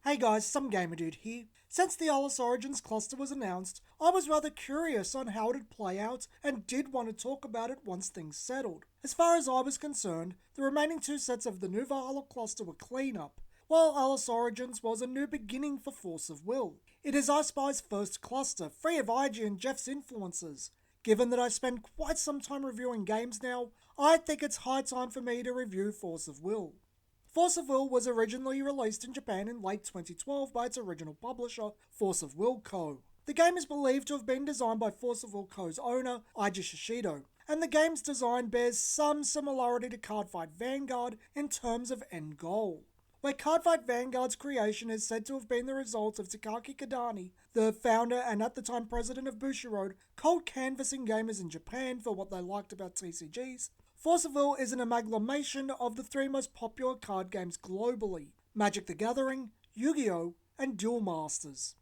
Hey guys, some gamer dude here. Since the Alice Origins cluster was announced, I was rather curious on how it'd play out and did want to talk about it once things settled. As far as I was concerned, the remaining two sets of the new Valhalla cluster were cleanup, while Alice Origins was a new beginning for Force of Will. It is iSpy's first cluster, free of IG and Jeff's influences. Given that I spend quite some time reviewing games now, I think it's high time for me to review Force of Will. Force of Will was originally released in Japan in late 2012 by its original publisher, Force of Will Co. The game is believed to have been designed by Force of Will Co.'s owner, Eiji Shishido, and the game's design bears some similarity to Cardfight Vanguard in terms of end goal, where Cardfight Vanguard's creation is said to have been the result of Takaki Kadani, the founder and at the time president of Bushiroad, cold canvassing gamers in Japan for what they liked about TCGs. Force of Will is an amalgamation of the three most popular card games globally: Magic the Gathering, Yu-Gi-Oh!, and Duel Masters.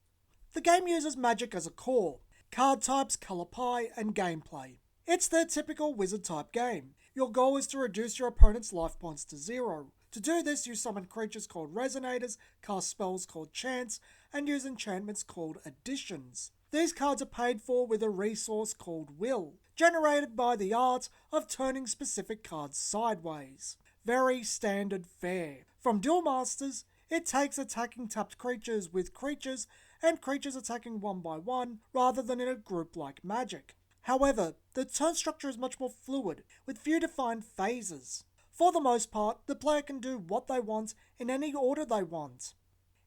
The game uses Magic as a core, card types, color pie, and gameplay. It's the typical wizard-type game. Your goal is to reduce your opponent's life points to 0. To do this, you summon creatures called Resonators, cast spells called Chants, and use enchantments called Additions. These cards are paid for with a resource called Will, generated by the art of turning specific cards sideways. Very standard fare. From Duel Masters, it takes attacking tapped creatures with creatures and creatures attacking one by one rather than in a group like Magic. However, the turn structure is much more fluid, with few defined phases. For the most part, the player can do what they want in any order they want.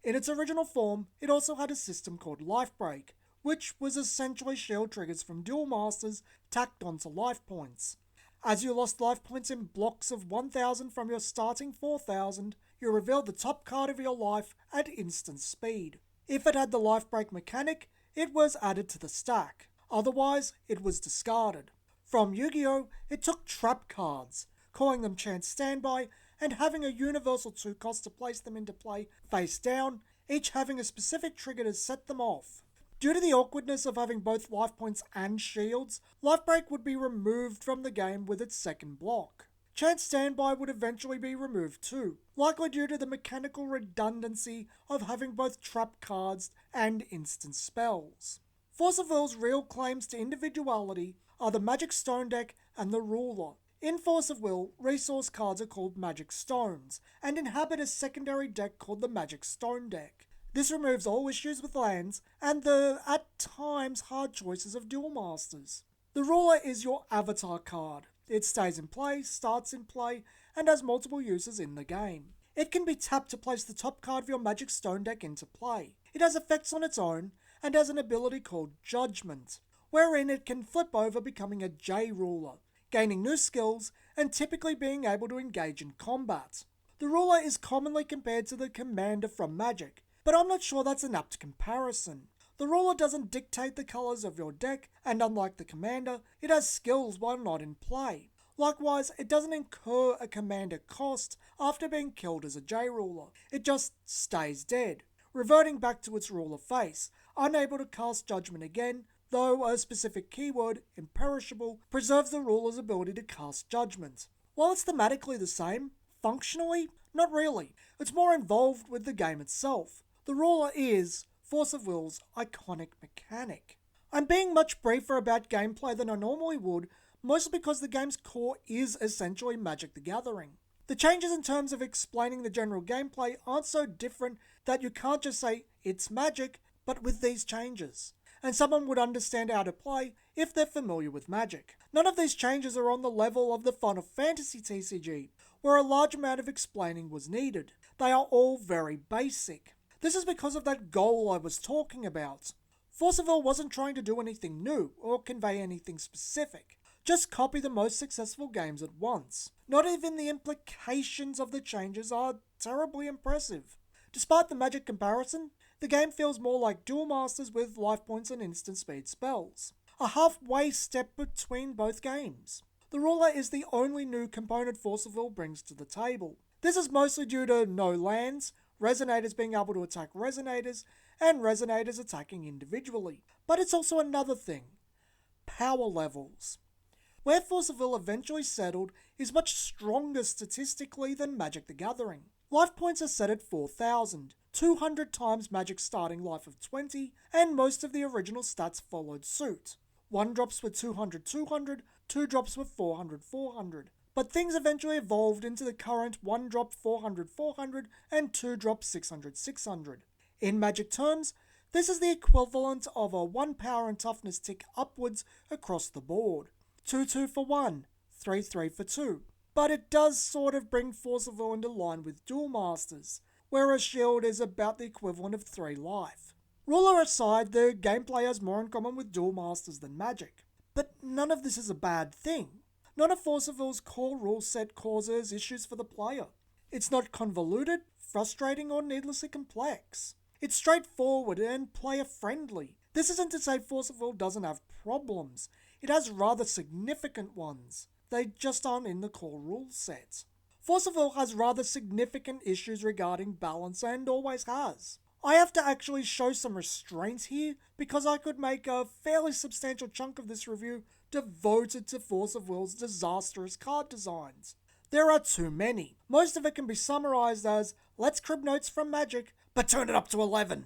In its original form, it also had a system called Life Break, which was essentially shield triggers from Duel Masters tacked onto life points. As you lost life points in blocks of 1000 from your starting 4000, you revealed the top card of your life at instant speed. If it had the life break mechanic, it was added to the stack. Otherwise, it was discarded. From Yu-Gi-Oh!, it took trap cards, calling them Chance Standby, and having a universal 2 cost to place them into play face down, each having a specific trigger to set them off. Due to the awkwardness of having both life points and shields, Life Break would be removed from the game with its second block. Chance Standby would eventually be removed too, likely due to the mechanical redundancy of having both trap cards and instant spells. Force of Will's real claims to individuality are the Magic Stone deck and the Ruler. In Force of Will, resource cards are called Magic Stones, and inhabit a secondary deck called the Magic Stone deck. This removes all issues with lands and the, at times, hard choices of Duel Masters. The Ruler is your avatar card. It stays in play, starts in play, and has multiple uses in the game. It can be tapped to place the top card of your Magic Stone deck into play. It has effects on its own, and has an ability called Judgment, wherein it can flip over becoming a J-Ruler, gaining new skills, and typically being able to engage in combat. The Ruler is commonly compared to the Commander from Magic, but I'm not sure that's an apt comparison. The Ruler doesn't dictate the colours of your deck, and unlike the Commander, it has skills while not in play. Likewise, it doesn't incur a Commander cost after being killed as a J-Ruler. It just stays dead, reverting back to its Ruler face, unable to cast Judgment again, though a specific keyword, Imperishable, preserves the Ruler's ability to cast Judgment. While it's thematically the same, functionally, not really. It's more involved with the game itself. The Ruler is Force of Will's iconic mechanic. I'm being much briefer about gameplay than I normally would, mostly because the game's core is essentially Magic the Gathering. The changes in terms of explaining the general gameplay aren't so different that you can't just say, it's Magic, but with these changes. And someone would understand how to play if they're familiar with Magic. None of these changes are on the level of the Final Fantasy TCG, where a large amount of explaining was needed. They are all very basic. This is because of that goal I was talking about. Force of Will wasn't trying to do anything new or convey anything specific. Just copy the most successful games at once. Not even the implications of the changes are terribly impressive. Despite the Magic comparison, the game feels more like Duel Masters with life points and instant speed spells. A halfway step between both games. The Ruler is the only new component Force of Will brings to the table. This is mostly due to no lands, Resonators being able to attack Resonators, and Resonators attacking individually. But it's also another thing. Power levels. Where Force of Will eventually settled is much stronger statistically than Magic the Gathering. Life points are set at 4000. 200 times Magic's starting life of 20, and most of the original stats followed suit. 1-drops were 200, 200, 2-drops were 400, 400. But things eventually evolved into the current 1-drop 400, 400, and 2-drop 600, 600. In Magic terms, this is the equivalent of a 1 power and toughness tick upwards across the board. 2-2 for 1, 3-3 for 2. But it does sort of bring Force of Will into line with Duel Masters, where a shield is about the equivalent of 3 life. Ruler aside, the gameplay has more in common with Duel Masters than Magic. But none of this is a bad thing. None of Force of Will's core rule set causes issues for the player. It's not convoluted, frustrating, or needlessly complex. It's straightforward and player-friendly. This isn't to say Force of Will doesn't have problems. It has rather significant ones. They just aren't in the core rule set. Force of Will has rather significant issues regarding balance and always has. I have to actually show some restraint here because I could make a fairly substantial chunk of this review devoted to Force of Will's disastrous card designs. There are too many. Most of it can be summarized as, let's crib notes from Magic, but turn it up to 11.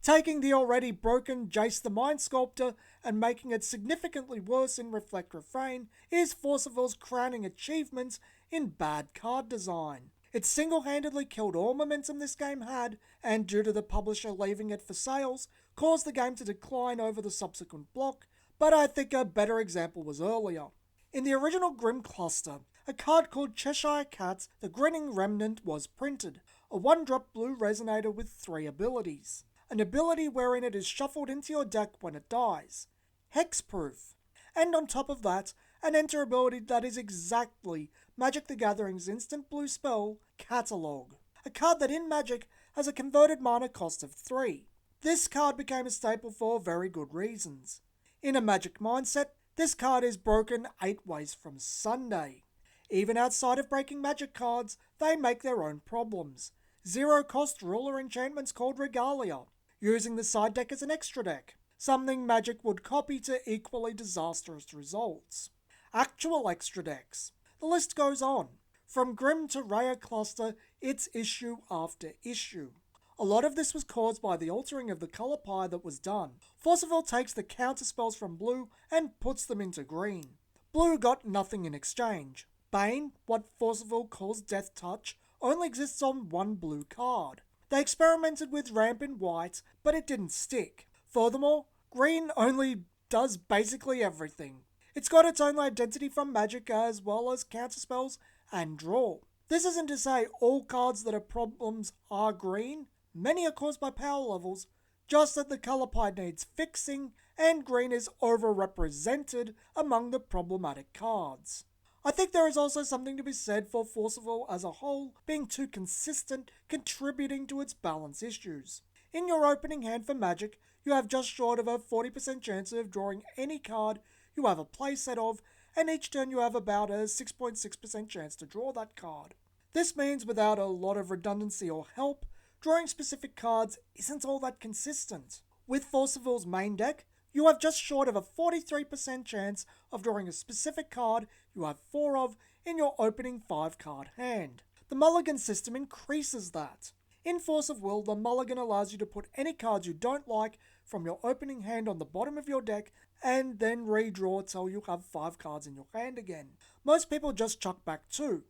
Taking the already broken Jace the Mind Sculptor and making it significantly worse in Reflect Refrain is Force of Will's crowning achievement in bad card design. It single-handedly killed all momentum this game had, and due to the publisher leaving it for sales, caused the game to decline over the subsequent block, but I think a better example was earlier. In the original Grim Cluster, a card called Cheshire Cat, the Grinning Remnant, was printed, a 1-drop blue resonator with 3 abilities. An ability wherein it is shuffled into your deck when it dies. Hexproof. And on top of that, an enter ability that is exactly Magic the Gathering's instant blue spell, Catalogue. A card that in Magic has a converted mana cost of 3. This card became a staple for very good reasons. In a Magic mindset, this card is broken 8 ways from Sunday. Even outside of breaking Magic cards, they make their own problems. 0-cost ruler enchantments called Regalia, using the side deck as an extra deck, something Magic would copy to equally disastrous results. Actual extra decks. The list goes on. From Grim to Raya Cluster, it's issue after issue. A lot of this was caused by the altering of the colour pie that was done. Force of Will takes the counter spells from blue and puts them into green. Blue got nothing in exchange. Bane, what Force of Will calls Death Touch, only exists on 1 blue card. They experimented with ramp in white, but it didn't stick. Furthermore, green only does basically everything. It's got its own identity from Magic as well as counterspells and draw. This isn't to say all cards that are problems are green. Many are caused by power levels, just that the colour pie needs fixing and green is overrepresented among the problematic cards. I think there is also something to be said for Force of Will as a whole being too consistent, contributing to its balance issues. In your opening hand for Magic, you have just short of a 40% chance of drawing any card you have a playset of, and each turn you have about a 6.6% chance to draw that card. This means without a lot of redundancy or help, drawing specific cards isn't all that consistent. With Force of Will's main deck, you have just short of a 43% chance of drawing a specific card you have 4 of in your opening 5-card hand. The mulligan system increases that. In Force of Will, the mulligan allows you to put any cards you don't like from your opening hand on the bottom of your deck and then redraw till you have 5 cards in your hand again. Most people just chuck back 2.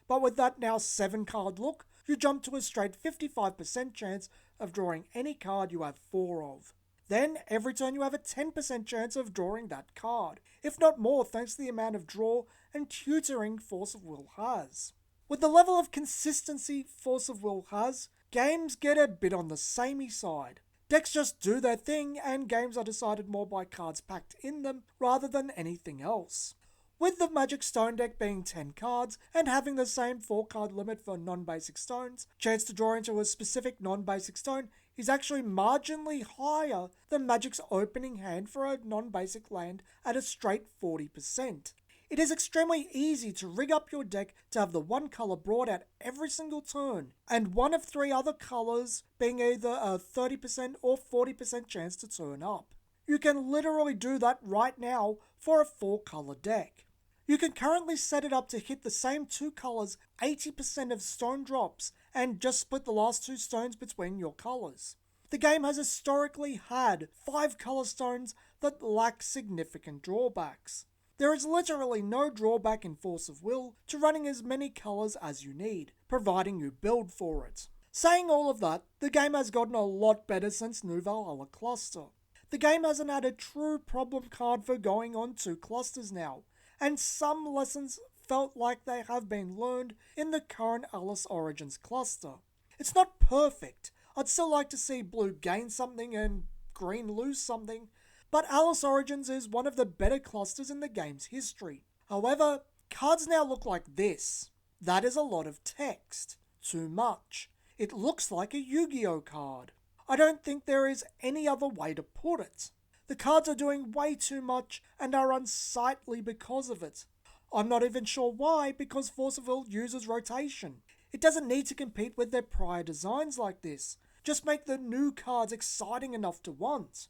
But with that now 7-card look, you jump to a straight 55% chance of drawing any card you have 4 of. Then, every turn you have a 10% chance of drawing that card, if not more thanks to the amount of draw and tutoring Force of Will has. With the level of consistency Force of Will has, games get a bit on the samey side. Decks just do their thing, and games are decided more by cards packed in them rather than anything else. With the Magic Stone deck being 10 cards and having the same 4-card limit for non-basic stones, chance to draw into a specific non-basic stone is actually marginally higher than Magic's opening hand for a non-basic land at a straight 40%. It is extremely easy to rig up your deck to have the one colour brought out every single turn, and one of 3 other colours being either a 30% or 40% chance to turn up. You can literally do that right now for a 4-colour deck. You can currently set it up to hit the same two colours 80% of stone drops and just split the last two stones between your colours. The game has historically had 5 colour stones that lack significant drawbacks. There is literally no drawback in Force of Will to running as many colours as you need, providing you build for it. Saying all of that, the game has gotten a lot better since New Valhalla Cluster. The game hasn't had a true problem card for going on 2 clusters now, and some lessons felt like they have been learned in the current Alice Origins cluster. It's not perfect. I'd still like to see blue gain something and green lose something, but Alice Origins is one of the better clusters in the game's history. However, cards now look like this. That is a lot of text. Too much. It looks like a Yu-Gi-Oh card. I don't think there is any other way to put it. The cards are doing way too much and are unsightly because of it. I'm not even sure why, because Force of Will uses rotation. It doesn't need to compete with their prior designs like this. Just make the new cards exciting enough to want.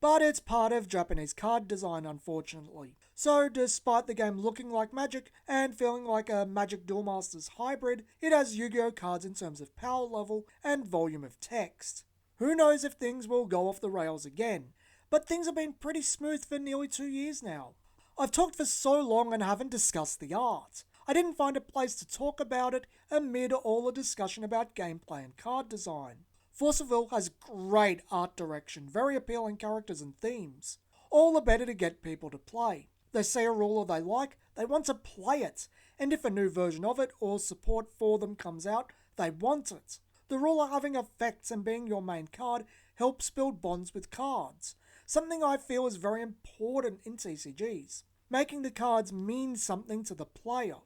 But it's part of Japanese card design, unfortunately. So despite the game looking like Magic and feeling like a Magic Duel Masters hybrid, it has Yu-Gi-Oh cards in terms of power level and volume of text. Who knows if things will go off the rails again, but things have been pretty smooth for nearly 2 years now. I've talked for so long and haven't discussed the art. I didn't find a place to talk about it amid all the discussion about gameplay and card design. Force of Will has great art direction, very appealing characters and themes. All the better to get people to play. They see a ruler they like, they want to play it, and if a new version of it or support for them comes out, they want it. The ruler having effects and being your main card helps build bonds with cards, something I feel is very important in TCGs, making the cards mean something to the player.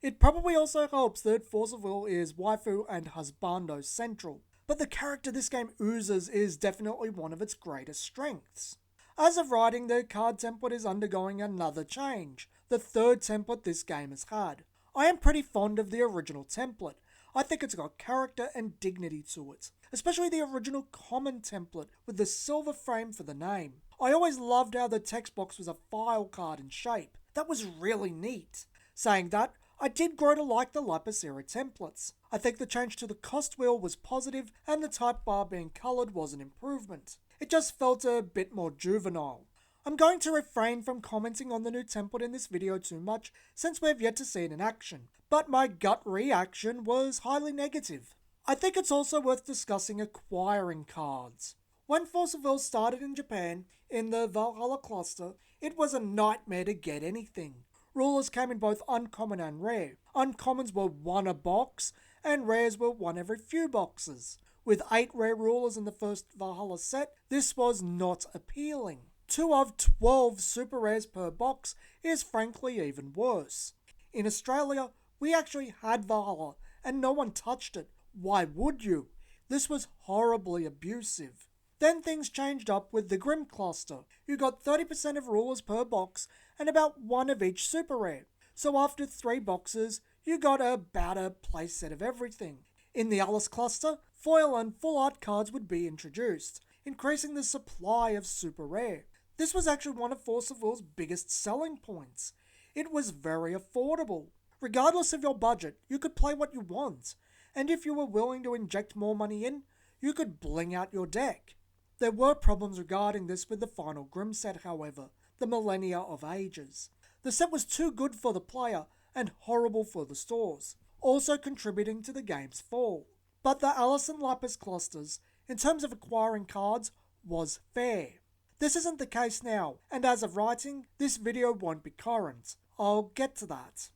It probably also helps that Force of Will is waifu and husbando central, but the character this game oozes is definitely one of its greatest strengths. As of writing, the card template is undergoing another change, the third template this game has had. I am pretty fond of the original template. I think it's got character and dignity to it, especially the original common template with the silver frame for the name. I always loved how the text box was a file card in shape. That was really neat. Saying that, I did grow to like the Lapis era templates. I think the change to the cost wheel was positive and the type bar being coloured was an improvement. It just felt a bit more juvenile. I'm going to refrain from commenting on the new template in this video too much since we've yet to see it in action, but my gut reaction was highly negative. I think it's also worth discussing acquiring cards. When Force of Will started in Japan, in the Valhalla cluster, it was a nightmare to get anything. Rulers came in both uncommon and rare. Uncommons were 1 a box, and rares were 1 every few boxes. With 8 rare rulers in the first Valhalla set, this was not appealing. 2 of 12 super rares per box is frankly even worse. In Australia, we actually had Valhalla, and no one touched it. Why would you? This was horribly abusive. Then things changed up with the Grim cluster. You got 30% of rulers per box and about 1 of each super rare. So after 3 boxes, you got about a playset of everything. In the Alice cluster, foil and full art cards would be introduced, increasing the supply of super rare. This was actually one of Force of Will's biggest selling points. It was very affordable. Regardless of your budget, you could play what you want, and if you were willing to inject more money in, you could bling out your deck. There were problems regarding this with the final Grim set, however, the Millennia of Ages. The set was too good for the player and horrible for the stores, also contributing to the game's fall. But the Alice and Lapis clusters, in terms of acquiring cards, was fair. This isn't the case now, and as of writing, this video won't be current. I'll get to that.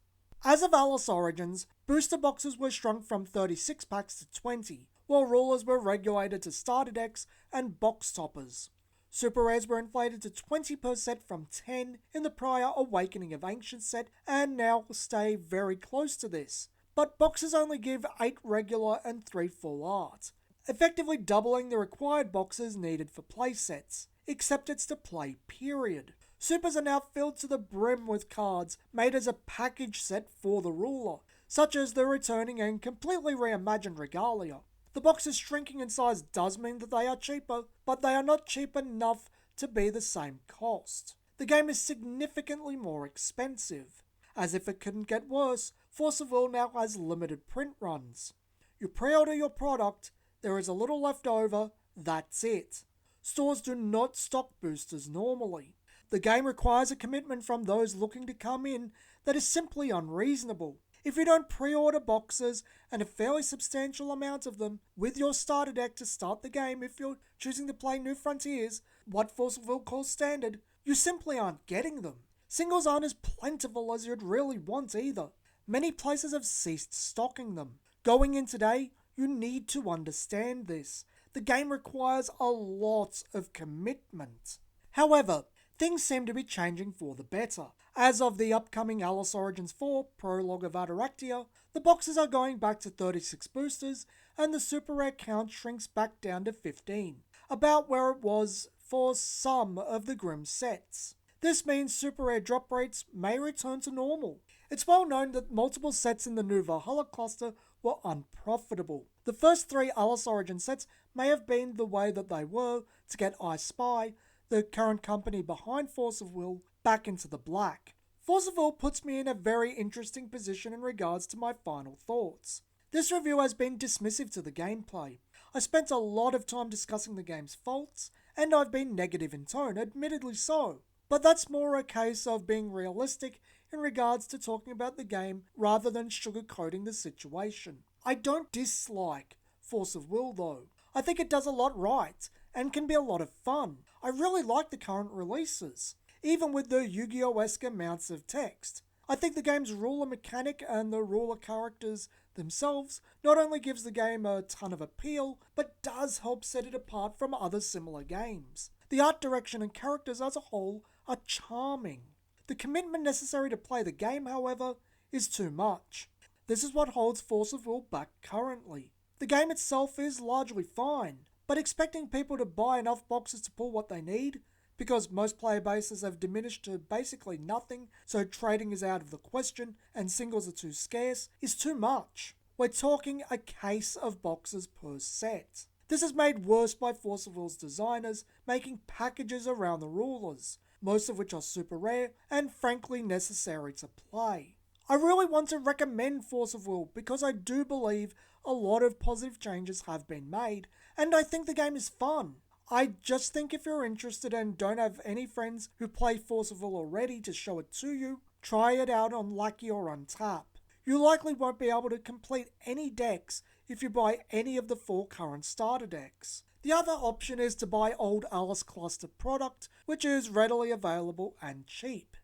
As of Alice Origins, booster boxes were shrunk from 36 packs to 20, while rulers were regulated to starter decks and box toppers. Super rares were inflated to 20 per set from 10 in the prior Awakening of Ancients set and now stay very close to this. But boxes only give 8 regular and 3 full art, effectively doubling the required boxes needed for playsets, except it's to play period. Supers are now filled to the brim with cards made as a package set for the ruler, such as the returning and completely reimagined Regalia. The boxes shrinking in size does mean that they are cheaper, but they are not cheap enough to be the same cost. The game is significantly more expensive. As if it couldn't get worse, Force of Will now has limited print runs. You pre-order your product, there is a little left over, that's it. Stores do not stock boosters normally. The game requires a commitment from those looking to come in that is simply unreasonable. If you don't pre-order boxes, and a fairly substantial amount of them, with your starter deck to start the game if you're choosing to play New Frontiers, what Force of Will calls standard, you simply aren't getting them. Singles aren't as plentiful as you'd really want either. Many places have ceased stocking them. Going in today, you need to understand this. The game requires a lot of commitment. However, things seem to be changing for the better. As of the upcoming Alice Origins 4 Prologue of Ataractia, the boxes are going back to 36 boosters and the super rare count shrinks back down to 15, about where it was for some of the Grimm sets. This means super rare drop rates may return to normal. It's well known that multiple sets in the new Valhalla cluster were unprofitable. The first 3 Alice Origin sets may have been the way that they were to get I Spy, the current company behind Force of Will, back into the black. Force of Will puts me in a very interesting position in regards to my final thoughts. This review has been dismissive to the gameplay. I spent a lot of time discussing the game's faults, and I've been negative in tone, admittedly so. But that's more a case of being realistic in regards to talking about the game rather than sugarcoating the situation. I don't dislike Force of Will though. I think it does a lot right and can be a lot of fun. I really like the current releases, even with the Yu-Gi-Oh-esque amounts of text. I think the game's ruler mechanic and the ruler characters themselves not only gives the game a ton of appeal, but does help set it apart from other similar games. The art direction and characters as a whole are charming. The commitment necessary to play the game, however, is too much. This is what holds Force of Will back currently. The game itself is largely fine, but expecting people to buy enough boxes to pull what they need, because most player bases have diminished to basically nothing, so trading is out of the question and singles are too scarce, is too much. We're talking a case of boxes per set. This is made worse by Force of Will's designers making packages around the rulers, most of which are super rare and frankly necessary to play. I really want to recommend Force of Will because I do believe a lot of positive changes have been made, and I think the game is fun. I just think if you're interested and don't have any friends who play Force of Will already to show it to you, try it out on Lucky or Untap. You likely won't be able to complete any decks if you buy any of the 4 current starter decks. The other option is to buy old Alice Cluster product, which is readily available and cheap.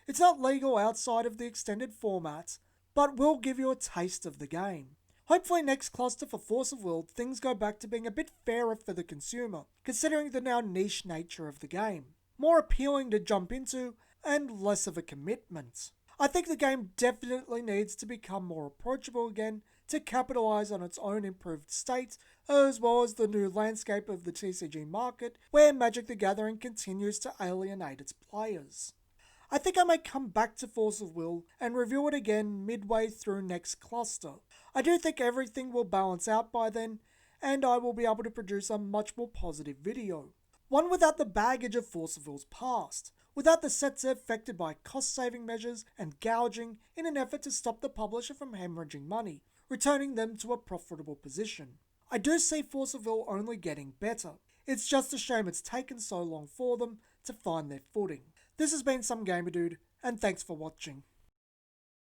It's not legal outside of the extended format, but will give you a taste of the game. Hopefully next cluster for Force of Will, things go back to being a bit fairer for the consumer, considering the now niche nature of the game. More appealing to jump into, and less of a commitment. I think the game definitely needs to become more approachable again to capitalise on its own improved state, as well as the new landscape of the TCG market, where Magic the Gathering continues to alienate its players. I think I may come back to Force of Will and review it again midway through next cluster. I do think everything will balance out by then, and I will be able to produce a much more positive video. One without the baggage of Force of Will's past, without the sets affected by cost-saving measures and gouging in an effort to stop the publisher from hemorrhaging money, returning them to a profitable position. I do see Force of Will only getting better. It's just a shame it's taken so long for them to find their footing. This has been Some Gamer Dude, and thanks for watching.